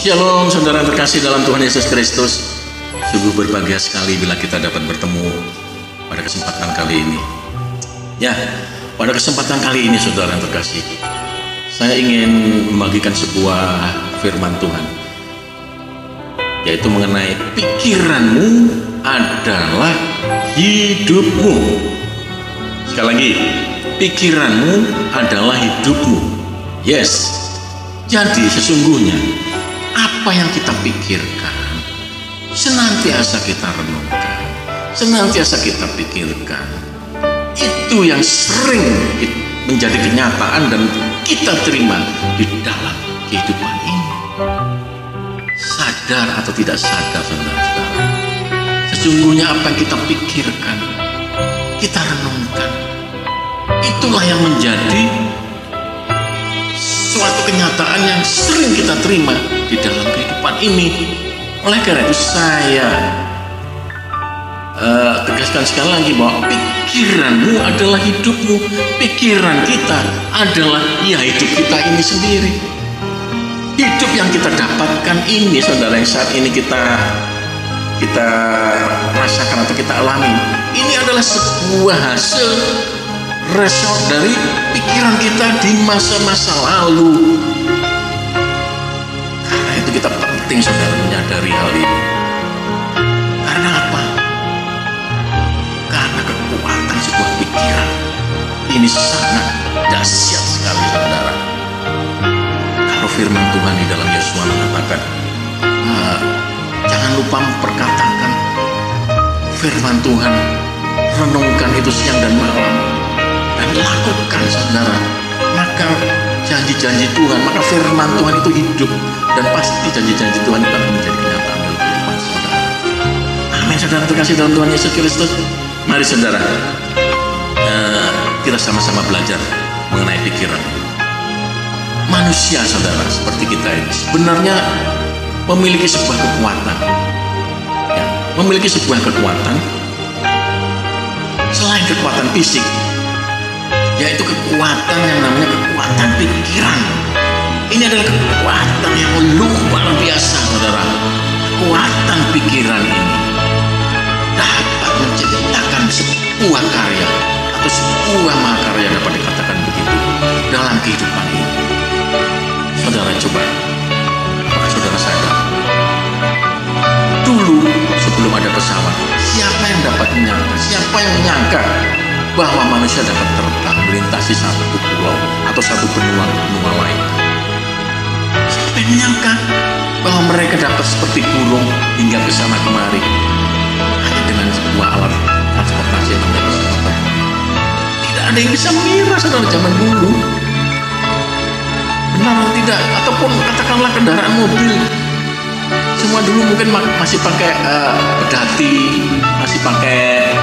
Shalom saudara terkasih dalam Tuhan Yesus Kristus. Sungguh berbahagia sekali bila kita dapat bertemu pada kesempatan kali ini. Ya, pada kesempatan kali ini saudara terkasih, saya ingin membagikan sebuah firman Tuhan, yaitu mengenai pikiranmu adalah hidupmu. Sekali lagi, pikiranmu adalah hidupmu. Yes, jadi sesungguhnya apa yang kita pikirkan senantiasa kita renungkan, senantiasa kita pikirkan, itu yang sering menjadi kenyataan dan kita terima di dalam kehidupan ini. Sadar atau tidak sadar saudara-saudara, sesungguhnya apa yang kita pikirkan, kita renungkan, itulah yang menjadi suatu kenyataan yang sering kita terima di dalam kehidupan ini. Oleh karena itu saya tegaskan sekali lagi bahwa pikiranmu adalah hidupmu. Pikiran kita adalah ya hidup kita ini sendiri. Hidup yang kita dapatkan ini saudara, yang saat ini kita rasakan atau kita alami, ini adalah sebuah hasil result dari pikiran kita di masa-masa lalu. Karena itu kita penting saudara menyadari hal ini. Karena apa? Karena kekuatan sebuah pikiran ini sangat dahsyat sekali saudara. Kalau firman Tuhan di dalam Yosua mengatakan, jangan lupa memperkatakan firman Tuhan, renungkan itu siang dan malam, dan lakukan saudara, maka janji-janji Tuhan, maka firman Tuhan itu hidup, dan pasti janji-janji Tuhan itu akan menjadi kenyataan dalam kehidupan saudara. Amin saudara terkasih dalam Tuhan Yesus Kristus. Mari saudara, kita sama-sama belajar mengenai pikiran. Manusia saudara seperti kita ini sebenarnya memiliki sebuah kekuatan, ya, memiliki sebuah kekuatan selain kekuatan fisik, yaitu kekuatan yang namanya kekuatan pikiran. Ini adalah kekuatan yang luar biasa saudara. Kekuatan pikiran ini dapat menciptakan sebuah karya atau sebuah mahakarya, dapat dikatakan begitu, dalam kehidupan ini. Saudara coba, apakah saudara sadar? Dulu sebelum ada pesawat, siapa yang dapat menyangka, siapa yang menyangka bahwa manusia dapat terbang melintasi satu pulau atau satu benua ke benua lain? Siapa yang menyangka bahwa mereka dapat seperti burung hingga ke sana kemari hanya dengan sebuah alat transportasi yang namanya pesawat? Tidak ada yang bisa mengira saudara zaman dulu. Benar atau tidak? Ataupun katakanlah kendaraan mobil, semua dulu mungkin masih pakai pedati, masih pakai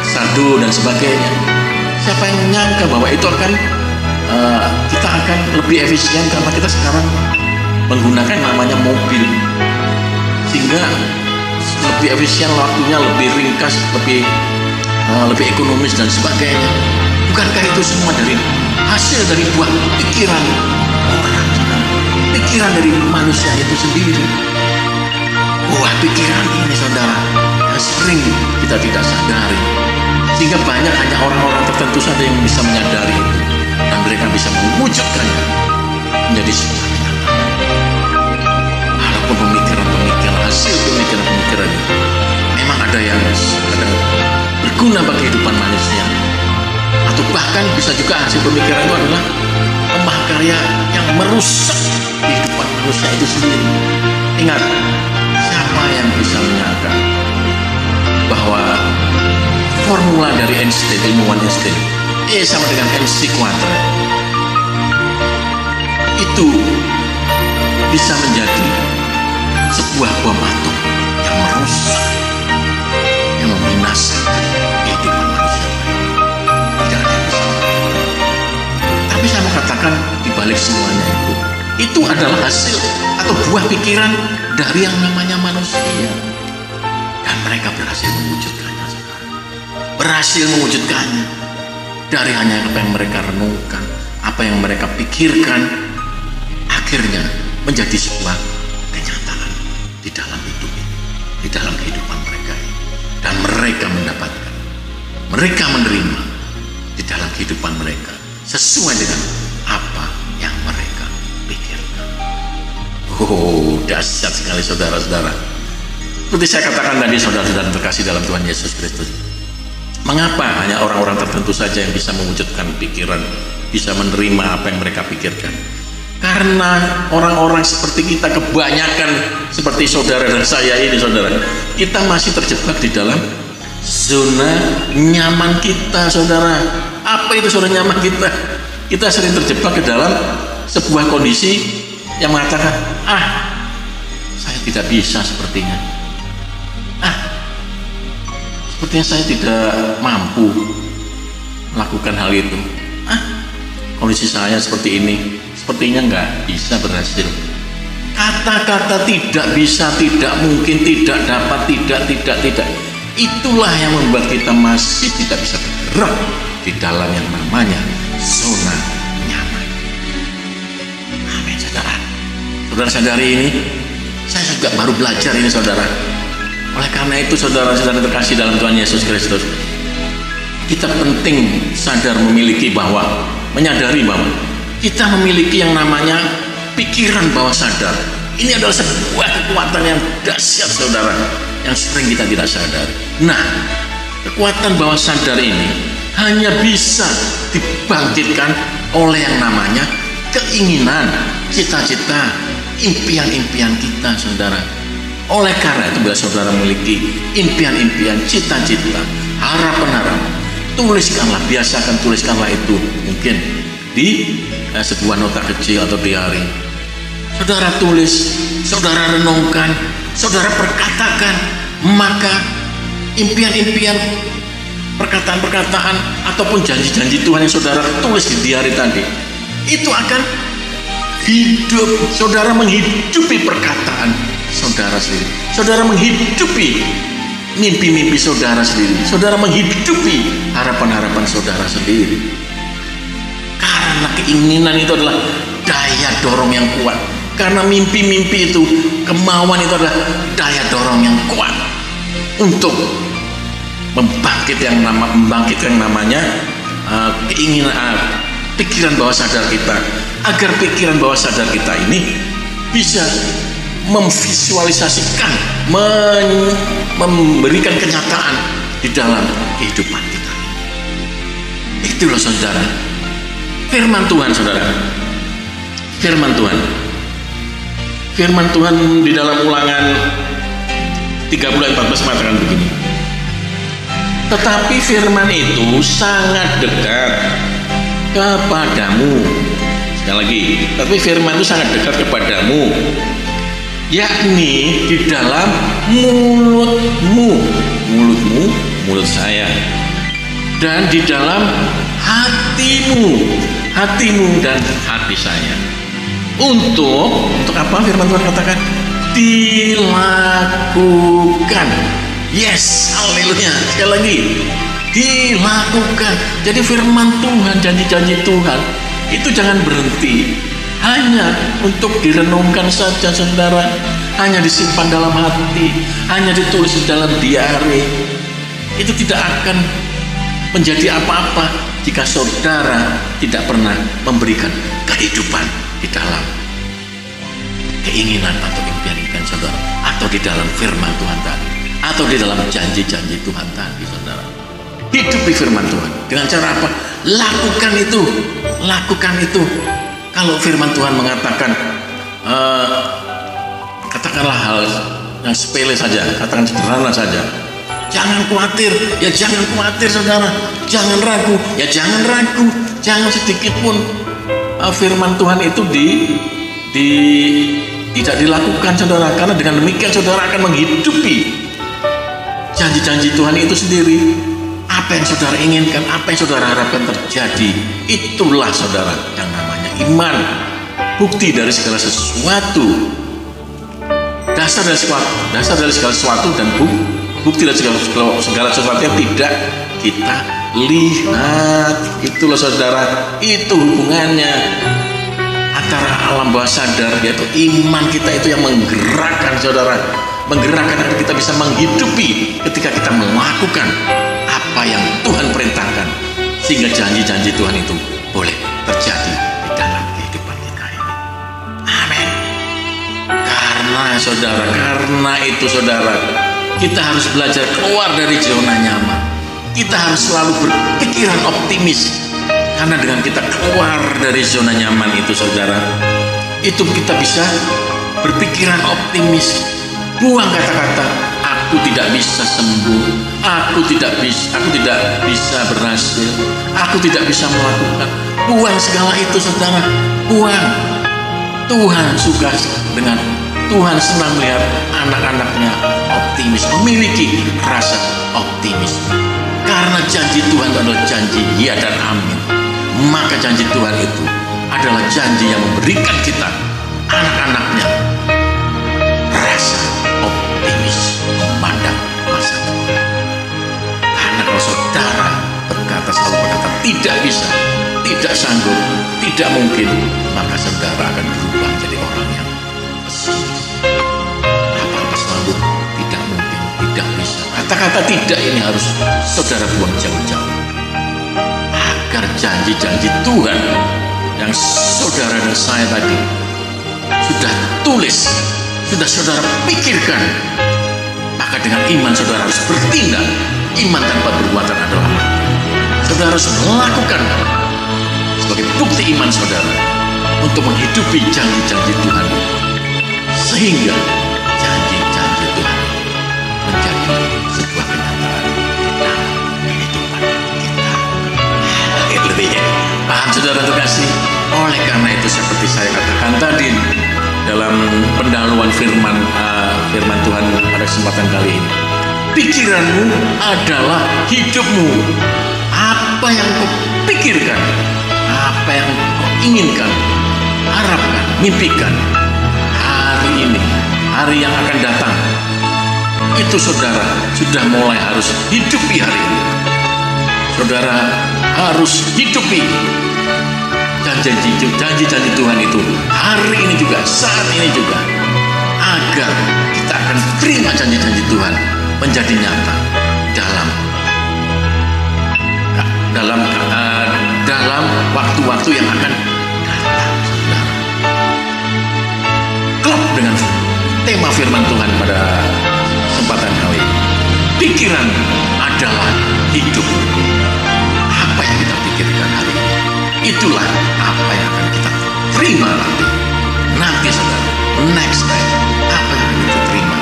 saldo dan sebagainya. Siapa yang menyangka bahwa itu akan kita akan lebih efisien karena kita sekarang menggunakan namanya mobil, sehingga lebih efisien, waktunya lebih ringkas, lebih ekonomis dan sebagainya. Bukankah itu semua dari hasil dari buah pikiran orang, pikiran dari manusia itu sendiri? Buah pikiran ini saudara yang sering kita tidak sadari, sehingga banyak hanya orang-orang tertentu saja yang bisa menyadari itu, dan mereka bisa mewujudkannya menjadi sebuah kenyataan. Walaupun pemikiran-pemikiran, hasil pemikiran-pemikiran itu memang ada yang kadang berguna bagi kehidupan manusia, atau bahkan bisa juga hasil pemikiran itu adalah mahakarya yang merusak kehidupan manusia itu sendiri. Ingat, siapa yang bisa menyangka bahwa formula dari Einstein, ilmuwan Einstein, E sama dengan MC kuadrat, itu bisa menjadi sebuah bom atom yang merusak, yang membinasakan kehidupan manusia. Tidak ada yang bisa. Tapi saya mau katakan di balik semuanya itu adalah hasil atau buah pikiran dari yang namanya manusia, dan mereka berhasil mewujudkannya, berhasil mewujudkannya dari hanya apa yang mereka renungkan, apa yang mereka pikirkan, akhirnya menjadi sebuah di dalam hidup ini, di dalam kehidupan mereka ini. Dan mereka mendapatkan, mereka menerima di dalam kehidupan mereka sesuai dengan apa yang mereka pikirkan. Oh, dahsyat sekali saudara-saudara. Seperti saya katakan tadi, saudara-saudara terkasih dalam Tuhan Yesus Kristus, mengapa hanya orang-orang tertentu saja yang bisa mewujudkan pikiran, bisa menerima apa yang mereka pikirkan? Karena orang-orang seperti kita, kebanyakan seperti saudara dan saya ini, saudara, kita masih terjebak di dalam zona nyaman kita, saudara. Apa itu zona nyaman kita? Kita sering terjebak ke dalam sebuah kondisi yang mengatakan, saya tidak bisa sepertinya. Sepertinya saya tidak mampu melakukan hal itu. Kondisi saya seperti ini, sepertinya nggak bisa berhasil. Kata-kata tidak bisa, tidak mungkin, tidak dapat, tidak, itulah yang membuat kita masih tidak bisa bergerak di dalam yang namanya zona nyaman. Amin, saudara. Saudara-saudari ini, saya juga baru belajar ini, saudara. Oleh karena itu, saudara-saudara terkasih dalam Tuhan Yesus Kristus, kita penting sadar menyadari bahwa kita memiliki yang namanya pikiran bawah sadar. Ini adalah sebuah kekuatan yang dahsyat, saudara, yang sering kita tidak sadar. Nah, kekuatan bawah sadar ini hanya bisa dibangkitkan oleh yang namanya keinginan, cita-cita, impian-impian kita, saudara. Oleh karena itu, bila saudara memiliki impian-impian, cita-cita, harapan-harapan, tuliskanlah itu mungkin di sebuah nota kecil atau diari. Saudara tulis, saudara renungkan, saudara perkatakan, maka impian-impian, perkataan-perkataan ataupun janji-janji Tuhan yang saudara tulis di diari tadi, itu akan hidup. Saudara menghidupi perkataan saudara sendiri, saudara menghidupi mimpi-mimpi saudara sendiri, saudara menghidupi harapan-harapan saudara sendiri. Karena keinginan itu adalah daya dorong yang kuat. Karena mimpi-mimpi itu, kemauan itu adalah daya dorong yang kuat untuk membangkitkan yang namanya keinginan, pikiran bawah sadar kita, agar pikiran bawah sadar kita ini bisa memvisualisasikan, memberikan kenyataan di dalam kehidupan kita. Itulah, saudara, firman Tuhan, saudara. Firman Tuhan di dalam Ulangan 30:14 mengatakan begini. Tetapi firman itu sangat dekat kepadamu. Sekali lagi, tapi firman itu sangat dekat kepadamu, yakni di dalam mulutmu, mulut saya, dan di dalam hatimu dan hati saya. Untuk apa firman Tuhan katakan? Dilakukan. Yes, haleluya. Sekali lagi, dilakukan. Jadi firman Tuhan, janji-janji Tuhan itu jangan berhenti hanya untuk direnungkan saja, saudara, hanya disimpan dalam hati, hanya ditulis di dalam diari. Itu tidak akan menjadi apa-apa jika saudara tidak pernah memberikan kehidupan di dalam keinginan atau impian-impian saudara, atau di dalam firman Tuhan tadi, atau di dalam janji-janji Tuhan tadi, saudara. Hidupi firman Tuhan dengan cara apa? Lakukan itu. Kalau firman Tuhan mengatakan, katakanlah hal yang sepele saja, katakan sederhana saja, jangan khawatir, ya jangan khawatir, saudara. Jangan ragu, ya jangan ragu. Jangan sedikit pun firman Tuhan itu tidak dilakukan, saudara. Karena dengan demikian saudara akan menghidupi janji-janji Tuhan itu sendiri. Apa yang saudara inginkan, apa yang saudara harapkan terjadi, itulah, saudara, yang namanya iman. Bukti dari segala sesuatu, dasar dari segala sesuatu, dan bukti dari segala sesuatu yang tidak kita lihat. Itulah, saudara, itu hubungannya secara alam bawah sadar, yaitu iman kita itu yang menggerakkan saudara, menggerakkan agar kita bisa menghidupi ketika kita melakukan apa yang Tuhan perintahkan, sehingga janji-janji Tuhan itu boleh terjadi di dalam kehidupan kita ini. Amin. Karena itu saudara, kita harus belajar keluar dari zona nyaman. Kita harus selalu berpikiran optimis. Karena dengan kita keluar dari zona nyaman itu saudara, itu kita bisa berpikiran optimis. Buang kata-kata aku tidak bisa sembuh, aku tidak bisa berhasil, aku tidak bisa melakukan. Buang segala itu saudara, buang. Tuhan suka dengan, Tuhan senang melihat anak-anaknya optimis, memiliki rasa optimis. Karena janji Tuhan itu adalah janji ya dan amin. Maka janji Tuhan itu adalah janji yang memberikan kita, anak-anaknya, rasa optimis memandang masa depan. Karena kalau saudara selalu berkata tidak bisa, tidak sanggup, tidak mungkin, maka saudara akan berubah jadi orang yang pesimis. Apa-apa selalu tidak mungkin, tidak bisa. Kata-kata tidak ini harus saudara buang jauh-jauh, agar janji-janji Tuhan yang saudara dan saya tadi sudah tulis, sudah saudara pikirkan, maka dengan iman saudara harus bertindak. Iman tanpa perbuatan adalah mati. Saudara harus melakukan sebagai bukti iman saudara untuk menghidupi janji-janji Tuhan, sehingga janji-janji Tuhan menjadi sebuah kenyataan di dalam kehidupan kita. Haleluya. Paham saudara terkasih? Oleh karena itu, seperti saya katakan tadi dalam pendahuluan firman Tuhan pada kesempatan kali ini, pikiranmu adalah hidupmu. Apa yang kau pikirkan, apa yang kau inginkan, harapkan, mimpikan hari ini, hari yang akan datang, itu saudara sudah mulai harus hidupi hari ini. Saudara harus hidupi janji-janji Tuhan itu hari ini juga, saat ini juga, agar kita akan terima janji-janji Tuhan menjadi nyata dalam waktu-waktu yang akan datang, saudara. Klop dengan tema firman Tuhan pada kesempatan kali ini. Pikiran adalah hidup. Apa yang kita pikirkan hari ini, itulah apa yang akan kita terima nanti saudara. Next time, apa yang akan kita terima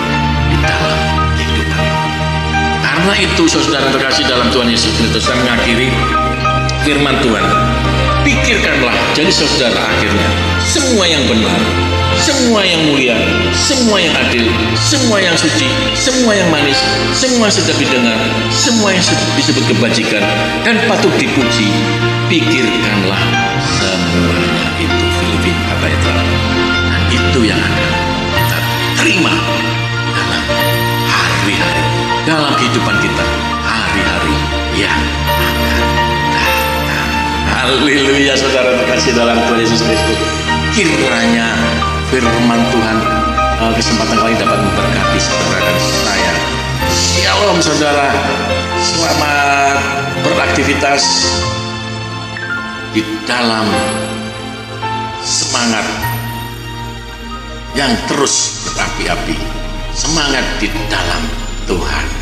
di dalam kehidupan. Karena itu saudara terkasih dalam Tuhan Yesus Kristus, saya mengakhiri firman Tuhan. Pikirkanlah, jadi saudara akhirnya semua yang benar, semua yang mulia, semua yang adil, semua yang suci, semua yang manis, semua sedap didengar, semua yang disebut kebajikan dan patut dipuji, pikirkanlah semuanya itu. Filipi kata itu. Dan itu yang akan kita terima dalam hari-hari, dalam kehidupan kita hari-hari yang akan datang. Haleluya saudara terkasih dalam Tuhan Yesus Kristus. Kiranya firman Tuhan kesempatan kali dapat memberkati saudara dan saya. Shalom saudara. Selamat beraktivitas di dalam semangat yang terus berapi-api. Semangat di dalam Tuhan.